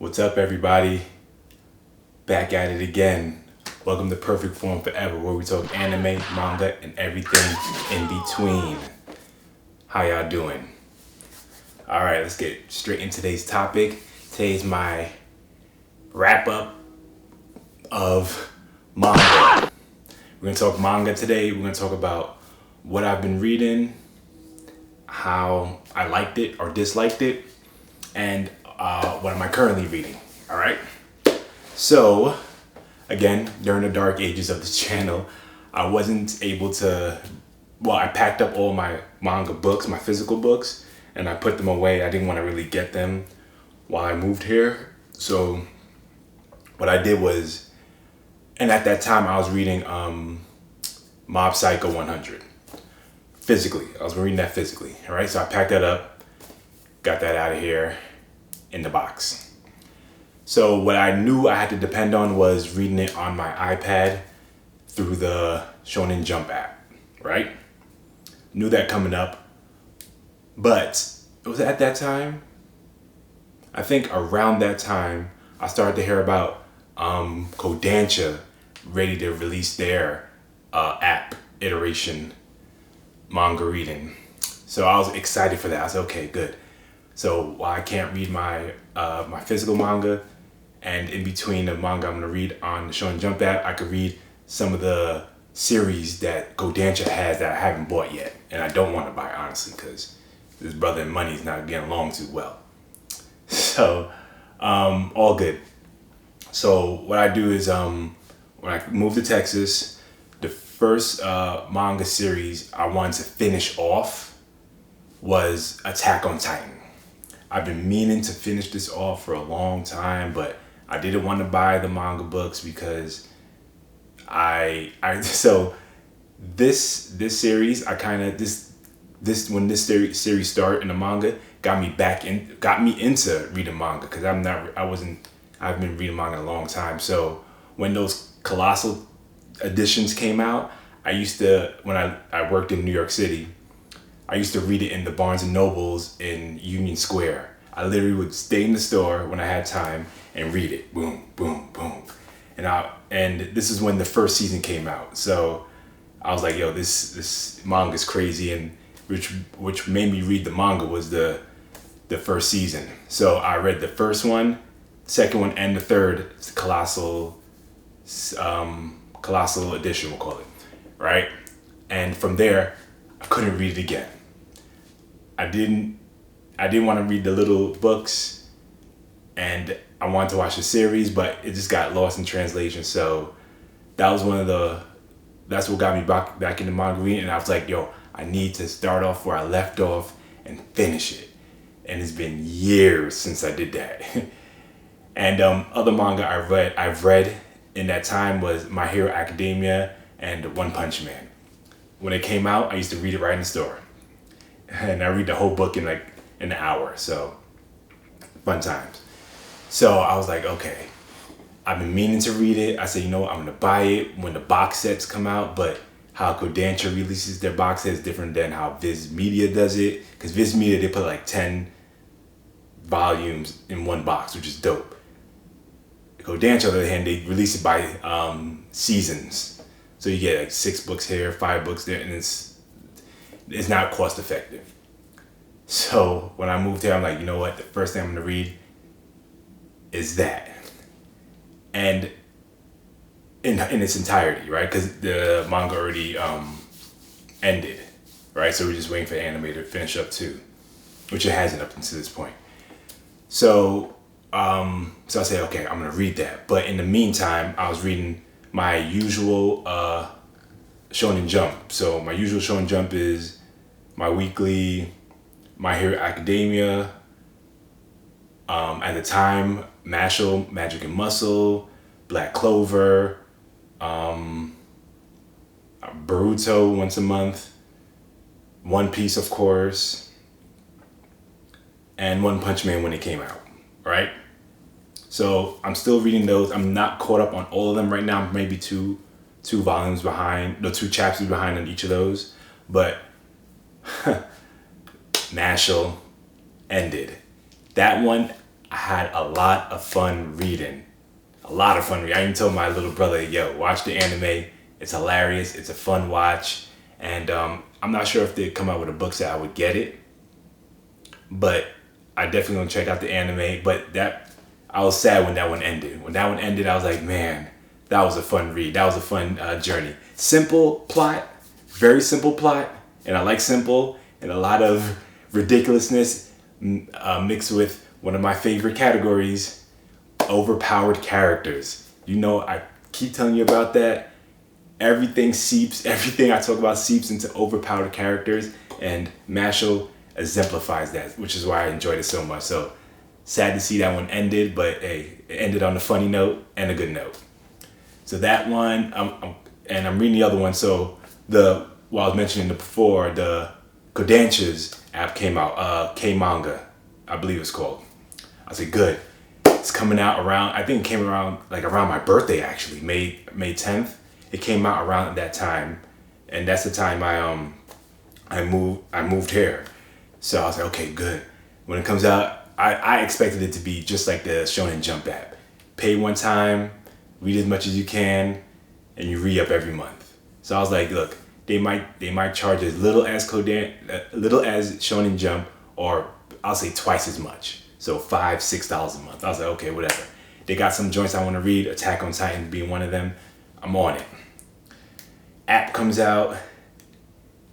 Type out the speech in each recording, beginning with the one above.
What's up, everybody? Back at it again. Welcome to Perfect Form Forever, where we talk anime, manga, and everything in between. How y'all doing? All right, let's get straight into today's topic. Today's my wrap up of manga. We're gonna talk manga today. We're gonna talk about what I've been reading, how I liked it or disliked it, and what am I currently reading. All right. So, again, during the dark ages of this channel, I wasn't able to. Well, I packed up all my manga books, my physical books, and I put them away. I didn't want to really get them while I moved here. So, what I did was, and at that time, I was reading Mob Psycho 100 physically. I was reading that physically. All right. So I packed that up, got that out of here in the box. So what I knew I had to depend on was reading it on my iPad through the Shonen Jump app, right? Knew that coming up. But it was at that time, I think around that time, I started to hear about Kodansha ready to release their app iteration manga reading. So I was excited for that. I said, okay, good. So while I can't read my my physical manga, and in between the manga I'm gonna read on the Shonen Jump app, I could read some of the series that Kodansha has that I haven't bought yet, and I don't want to buy honestly because this brother and money's not getting along too well. So all good. So what I do is when I moved to Texas, the first manga series I wanted to finish off was Attack on Titan. I've been meaning to finish this off for a long time, but I didn't want to buy the manga books because so this series I kind of this when this series started in the manga got me into reading manga because I haven't been reading manga in a long time. So when those colossal editions came out, when I worked in New York City, I used to read it in the Barnes and Nobles in Union Square. I literally would stay in the store when I had time and read it. Boom, boom, boom. And this is when the first season came out. So I was like, yo, this manga's crazy, and which made me read the manga was the first season. So I read the first one, second one, and the third colossal edition, we'll call it, right? And from there, I couldn't read it again. I didn't want to read the little books, and I wanted to watch the series, but it just got lost in translation. So that was that's what got me back into manga reading. And I was like, yo, I need to start off where I left off and finish it. And it's been years since I did that. And other manga I've read in that time was My Hero Academia and One Punch Man. When it came out, I used to read it right in the store. And I read the whole book in an hour. So fun times. So I was like, okay, I've been meaning to read it. I said, you know what, I'm gonna buy it when the box sets come out. But how Kodansha releases their box set is different than how Viz Media does it. Because Viz Media, they put like 10 volumes in one box, which is dope. Kodansha, on the other hand, they release it by seasons. So you get like 6 books here, 5 books there, and it's not cost effective. So when I moved here, I'm like, you know what? The first thing I'm gonna read is that, and in its entirety, right? Because the manga already ended, right? So we're just waiting for the anime to finish up too, which it hasn't up until this point. So I said, okay, I'm gonna read that. But in the meantime, I was reading my usual Shonen Jump. So my usual Shonen Jump is my weekly My Hero Academia. At the time, Mashle, Magic and Muscle, Black Clover, Boruto once a month, One Piece, of course, and One Punch Man when it came out, right? So I'm still reading those. I'm not caught up on all of them right now. I'm maybe two volumes behind, no, 2 chapters behind on each of those. But Mashle ended. That one, I had a lot of fun reading. A lot of fun reading. I even told my little brother, yo, watch the anime. It's hilarious. It's a fun watch. And I'm not sure if they'd come out with a book set I would get it. But I definitely gonna check out the anime. But I was sad when that one ended. When that one ended, I was like, man, that was a fun read. That was a fun journey. Simple plot, very simple plot. And I like simple, and a lot of ridiculousness mixed with one of my favorite categories, overpowered characters. You know, I keep telling you about that. Everything I talk about seeps into overpowered characters, and Mashle exemplifies that, which is why I enjoyed it so much. So sad to see that one ended, but hey, it ended on a funny note and a good note. So that one, I'm reading the other one. So I was mentioning before, the Kodansha's app came out, K-Manga, I believe it's called. I said, good. It's coming out around, I think it came around my birthday actually, May 10th. It came out around that time, and that's the time I moved here. So I was like, okay, good. When it comes out, I expected it to be just like the Shonen Jump app. Pay one time, read as much as you can, and you re-up every month. So I was like, look, they might charge as little as Shonen Jump, or I'll say twice as much. So $5-6 a month. I was like, okay, whatever. They got some joints I want to read, Attack on Titan being one of them. I'm on it. App comes out,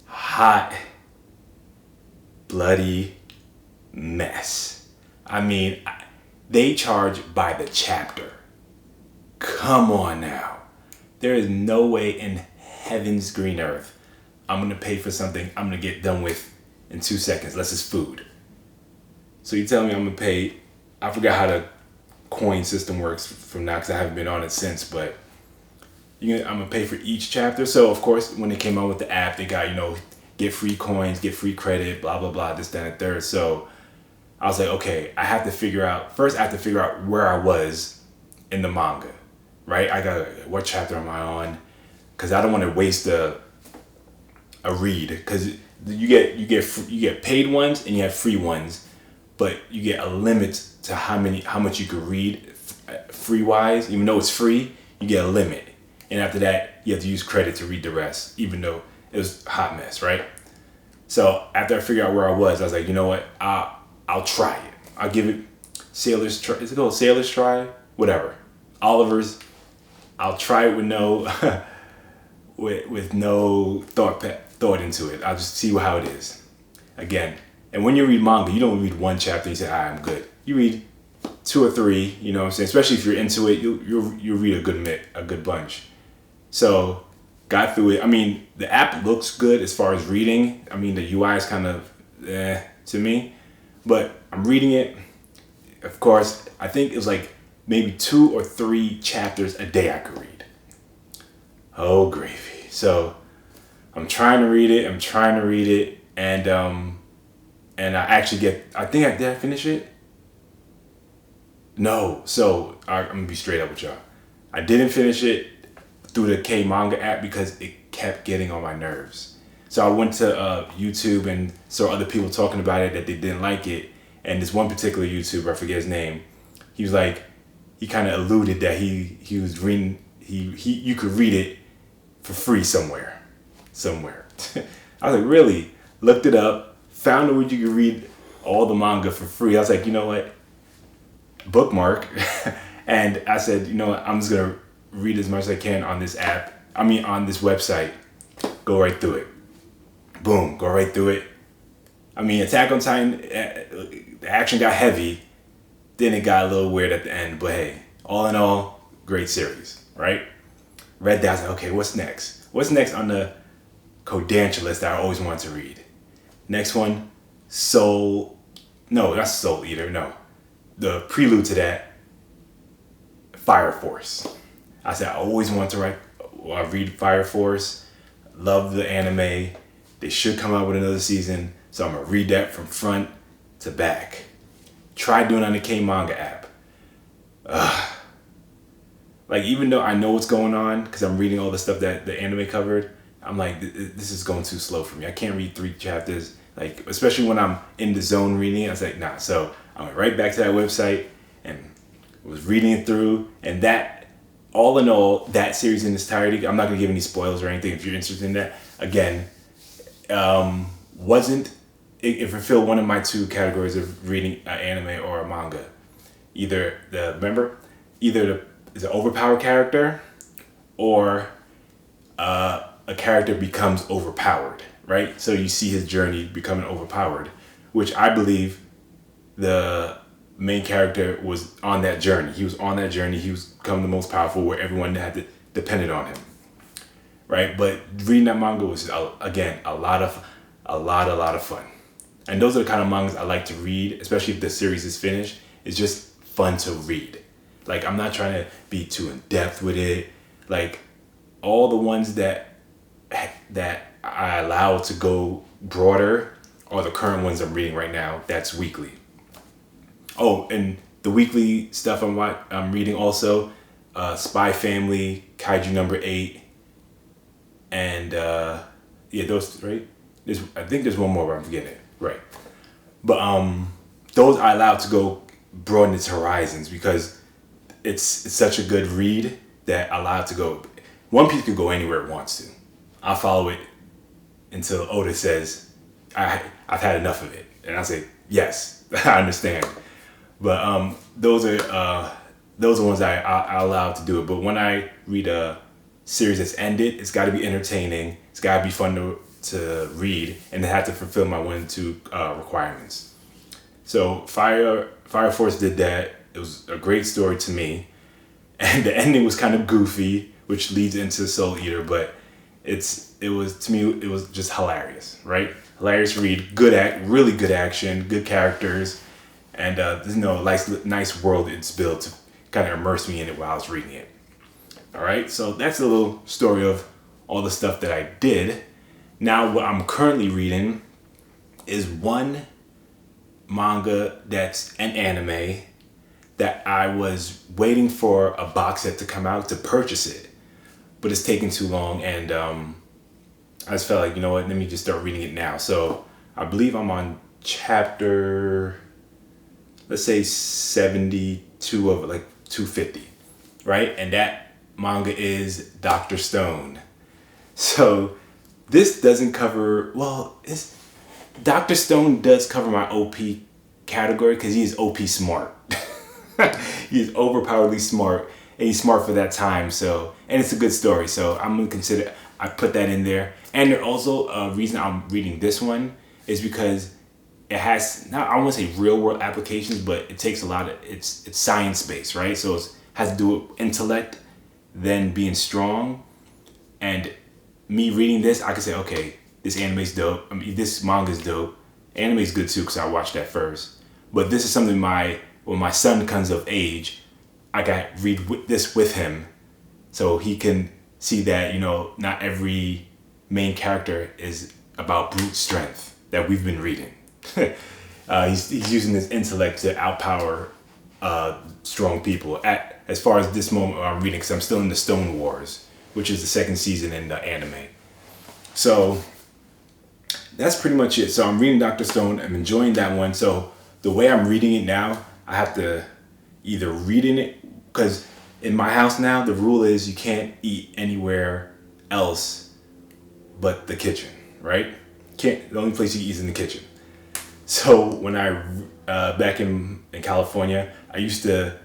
hot, bloody mess. I mean, they charge by the chapter. Come on now. There is no way in heaven's green earth I'm going to pay for something I'm going to get done with in 2 seconds, unless it's food. So you tell me I'm going to pay, I forgot how the coin system works from now because I haven't been on it since, but I'm going to pay for each chapter. So of course, when they came out with the app, they got, get free coins, get free credit, blah, blah, blah, this, that, and third. So I was like, okay, I have to figure out where I was in the manga, right? What chapter am I on? Because I don't want to waste a read, because you get paid ones and you have free ones, but you get a limit to how much you could read free wise. Even though it's free, you get a limit, and after that you have to use credit to read the rest, even though it was a hot mess, right? So after I figured out where I was like, you know what, I'll try it. I'll give it Sailor's Try. Is it called Sailor's Try? Whatever. Oliver's. I'll try it with no with no thought into it. I'll just see how it is. Again, and when you read manga, you don't read one chapter and you say, I'm good. You read 2 or 3, you know what I'm saying? Especially if you're into it, you'll read a good bunch. So got through it. I mean, the app looks good as far as reading. I mean, the UI is kind of to me, but I'm reading it. Of course, I think it was like maybe 2 or 3 chapters a day I could read. Oh, gravy. So I'm trying to read it. And I actually did I finish it? No. So I'm gonna be straight up with y'all. I didn't finish it through the K-Manga app because it kept getting on my nerves. So I went to YouTube and saw other people talking about it that they didn't like it. And this one particular YouTuber, I forget his name, he was like, he kind of alluded that he was reading, you could read it for free somewhere. I was like, really? Looked it up, found where you could read all the manga for free. I was like, you know what? Bookmark. And I said, you know what? I'm just going to read as much as I can on this app. On this website. Go right through it. Boom. Go right through it. Attack on Titan, the action got heavy. Then it got a little weird at the end. But hey, all in all, great series, right? Read that. I was like, okay, what's next? What's next on the Kodansha list that I always wanted to read? Next one, Soul. No, that's Soul Eater. No. The prelude to that, Fire Force. I said, I always wanted to read Fire Force. Love the anime. They should come out with another season. So I'm going to read that from front to back. Try doing it on the K-Manga app. Even though I know what's going on, because I'm reading all the stuff that the anime covered, I'm like, this is going too slow for me. I can't read 3 chapters, especially when I'm in the zone reading. I was like, nah. So I went right back to that website and was reading it through. And that, all in all, that series in its entirety, I'm not going to give any spoilers or anything if you're interested in that. Again, it fulfilled one of my two categories of reading an anime or a manga. Either is an overpowered character, or a character becomes overpowered, right? So you see his journey becoming overpowered, which I believe the main character was on that journey. He was on that journey. He was becoming the most powerful, where everyone had depended on him, right? But reading that manga was again a lot of fun. And those are the kind of mangas I like to read, especially if the series is finished. It's just fun to read. Like, I'm not trying to be too in depth with it. Like, all the ones that I allow to go broader are the current ones I'm reading right now. That's weekly. Oh, and the weekly stuff I'm reading also, Spy Family, Kaiju number 8, and those, right? I think there's one more, but I'm forgetting it. Right. But those I allow to go broaden its horizons, because it's such a good read that I allow it to go. One Piece could go anywhere it wants to. I'll follow it until Oda says, I've had enough of it. And I say, yes, I understand. But those are ones I allow to do it. But when I read a series that's ended, it's got to be entertaining. It's got to be fun to read, and it had to fulfill my 1 and 2 requirements. So Fire Force did that. It was a great story to me, and the ending was kind of goofy, which leads into Soul Eater. But it was just hilarious, right? Hilarious read, really good action, good characters, and nice world it's built to kind of immerse me in it while I was reading it. All right, so that's a little story of all the stuff that I did. Now, what I'm currently reading is one manga that's an anime that I was waiting for a box set to come out to purchase it, but it's taking too long, and I just felt like, you know what, let me just start reading it now. So I believe I'm on chapter, let's say 72 of like 250, right? And that manga is Dr. Stone. So this doesn't cover, Dr. Stone does cover my OP category, because he is OP smart. He is overpoweredly smart, and he's smart for that time. So, and it's a good story. So I'm gonna consider, I put that in there. And there also a reason I'm reading this one is because it has, not, I won't say real world applications, but it takes a lot of, it's science based, right? So it has to do with intellect, then being strong. And me reading this, I can say, okay, this anime's dope. I mean, this manga's dope. Anime's good too, because I watched that first. But this is something when my son comes of age, I got to read this with him, so he can see that, not every main character is about brute strength that we've been reading. He's using his intellect to outpower strong people. As far as this moment I'm reading, because I'm still in the Stone Wars, which is the second season in the anime. So that's pretty much it. So I'm reading Dr. Stone. I'm enjoying that one. So the way I'm reading it now, I have to either read in it, because in my house now, the rule is you can't eat anywhere else but the kitchen, right? The only place you eat is in the kitchen. So when I, back in California, I used to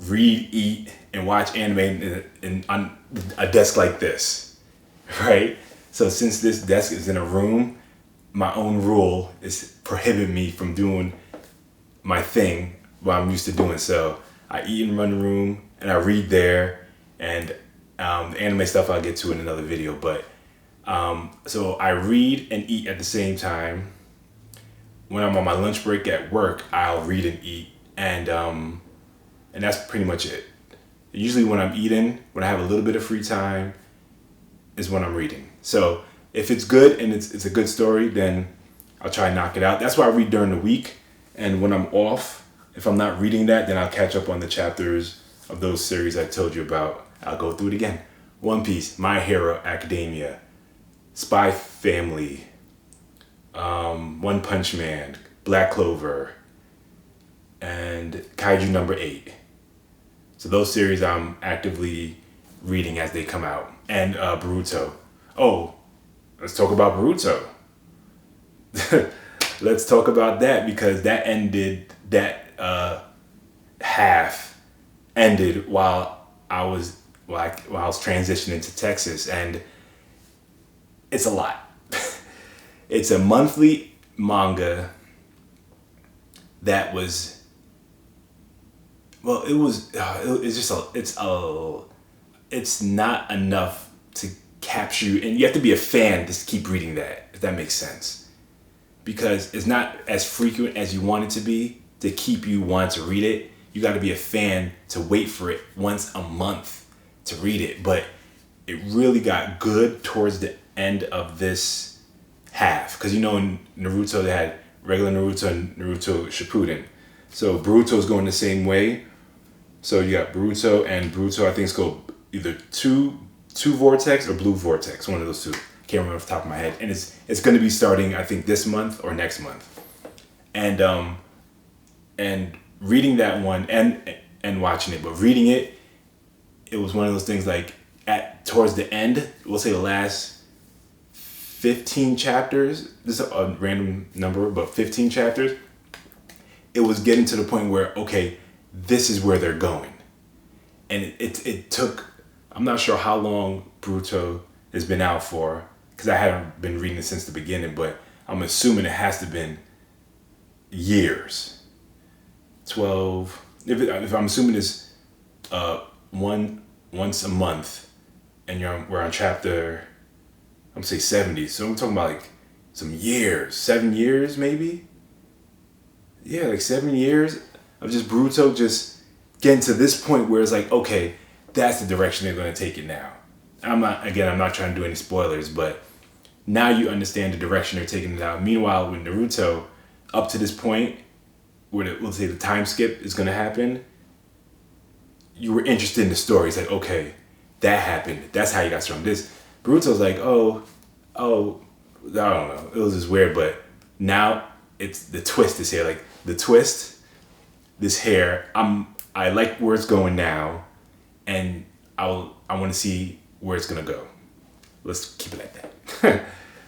read, eat, and watch anime on a desk like this, right? So since this desk is in a room, my own rule is prohibit me from doing my thing what I'm used to doing. So I eat and run the room, and I read there, and the anime stuff I'll get to in another video. But so I read and eat at the same time. When I'm on my lunch break at work, I'll read and eat, and that's pretty much it. Usually when I'm eating, when I have a little bit of free time, is when I'm reading. So if it's good and it's a good story, then I'll try and knock it out. That's why I read during the week, and when I'm off, if I'm not reading that, then I'll catch up on the chapters of those series I told you about. I'll go through it again. One Piece, My Hero Academia, Spy Family, One Punch Man, Black Clover, and Kaiju number 8. So those series I'm actively reading as they come out. And Boruto. Oh, let's talk about Boruto. Let's talk about that because that half ended while I was transitioning to Texas, and it's a lot. It's a monthly manga that was, well, it's not enough to capture you, and you have to be a fan to keep reading that, if that makes sense, because it's not as frequent as you want it to be to keep you wanting to read it. You got to be a fan to wait for it once a month to read it. But it really got good towards the end of this half, because in Naruto they had regular Naruto and Naruto Shippuden. So Boruto's going the same way. So you got Boruto, and Boruto I think it's called either two Vortex or Blue Vortex, one of those two. Can't remember off the top of my head. And it's going to be starting I think this month or next month. And reading that one and watching it, but reading it was one of those things like towards the end, we'll say the last 15 chapters, this is a random number, but 15 chapters, it was getting to the point where, okay, this is where they're going. And it took, I'm not sure how long Boruto has been out for, because I haven't been reading it since the beginning, but I'm assuming it has to have been years. 12, if I'm assuming it's once a month, and we're on chapter, I'm gonna say 70, so I'm talking about like some years, 7 years maybe? Yeah, like 7 years of just Boruto just getting to this point where it's like, okay, that's the direction they're gonna take it now. I'm not trying to do any spoilers, but now you understand the direction they're taking it out. Meanwhile, with Naruto, up to this point, where let's say the time skip is gonna happen, you were interested in the story. It's like, okay, that happened. That's how you got strong. This Boruto's like, oh, I don't know. It was just weird, but now it's the twist is here. Like the twist, this hair. I like where it's going now, and I want to see where it's gonna go. Let's keep it like that.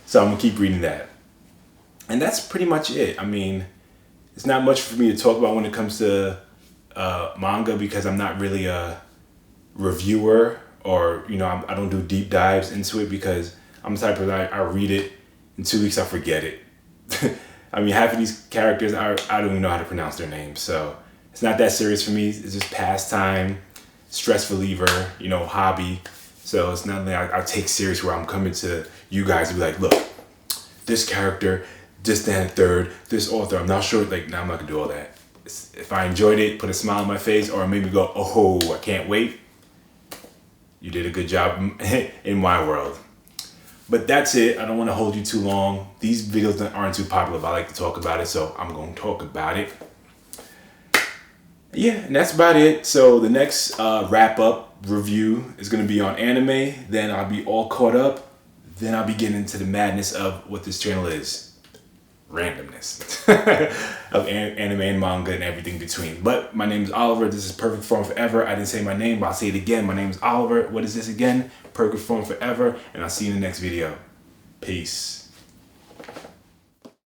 So I'm gonna keep reading that, and that's pretty much it. I mean, it's not much for me to talk about when it comes to manga, because I'm not really a reviewer, or I don't do deep dives into it, because I'm the type of guy, I read it in 2 weeks, I forget it. I mean, half of these characters I don't even know how to pronounce their names, so it's not that serious for me. It's just pastime, stress reliever, hobby. So it's nothing I take serious where I'm coming to you guys and be like, look, this character, this, that, and third, this author, I'm not sure, like, nah, I'm not gonna do all that. If I enjoyed it, put a smile on my face, or maybe go, oh, I can't wait, you did a good job in my world. But that's it. I don't want to hold you too long. These videos aren't too popular, but I like to talk about it, so I'm going to talk about it. Yeah, and that's about it. So the next wrap-up review is going to be on anime. Then I'll be all caught up. Then I'll be getting into the madness of what this channel is. Randomness of anime and manga and everything between. But my name is Oliver. This is Perfect Form Forever. I didn't say my name, but I'll say it again. My name is Oliver. What is this again? Perfect Form Forever. And I'll see you in the next video. Peace.